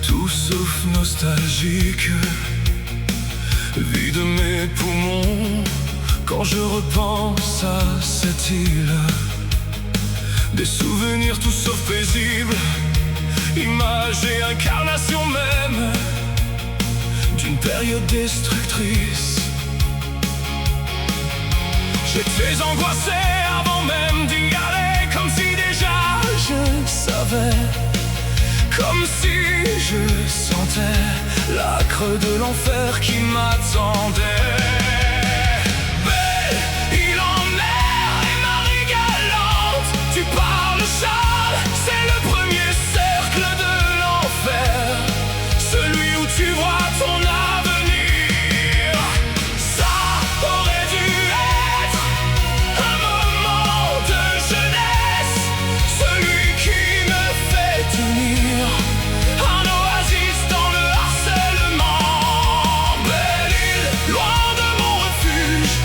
Tout sauf nostalgique, vide mes poumons quand je repense à cette île. Des souvenirs tout sauf paisibles, images et incarnation même d'une période destructrice. J'étais angoissé avant même d'y aller, comme si déjà je savais, comme si je sentais l'âcre de l'enfer qui m'attendait. Belle île en mer et marée galante, tu parles Charles, c'est le premier cercle de l'enfer, celui où tu vois ton avenir. Ça aurait dû être un moment de jeunesse, celui qui me fait tenir, un oasis dans le harcèlement. Belle île, loin de mon refuge,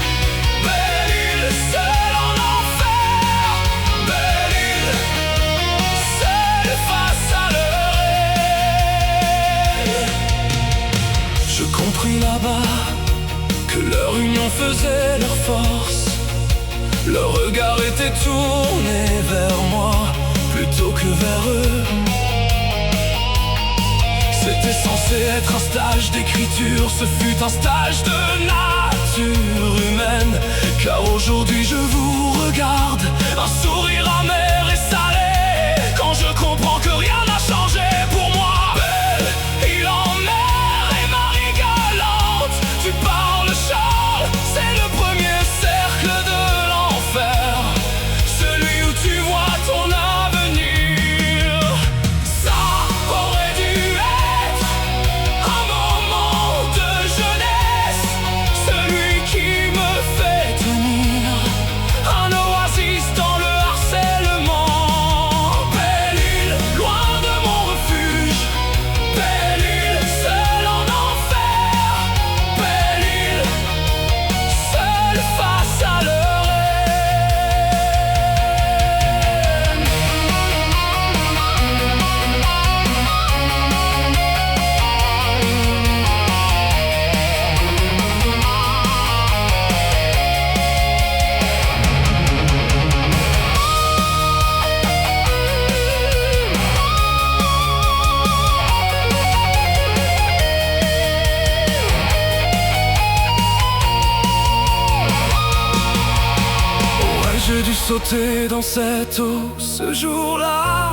belle île, seule en enfer, belle île, seule face à leur rêve. Je compris là-bas que leur union faisait leur force. Leur regard était tourné vers moi plutôt que vers eux. C'était censé être un stage d'écriture, ce fut un stage de nature humaine. Car aujourd'hui je vous regarde, un sourire amer et salé, quand je comprends que rien n'a changé pour moi. Belle île en mer et marée galante, tu parles Charles, c'est le premier cercle de l'enfer, celui où tu vois ton avenir. Ça aurait dû être un moment de jeunesse, celui qui me fait tenir, un oasis dans le harcèlement. Belle île, loin de mon refuge, belle île, seule en enfer, belle île, seule face à leur Aurais-je dû sauter dans cette eau ce jour-là?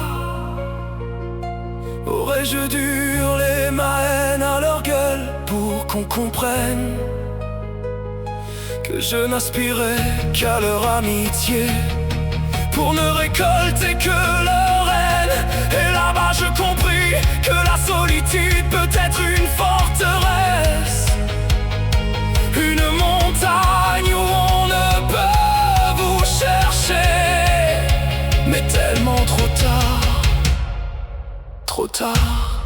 Aurais-je dû hurler ma haine à leur gueule pour qu'on comprenne que je n'aspirais qu'à leur amitié, pour ne récolter que leur haine? Et là-bas je compris que la solitude peut être une forteresse, une montagne où on ne peut vous chercher, mais tellement trop tard, trop tard.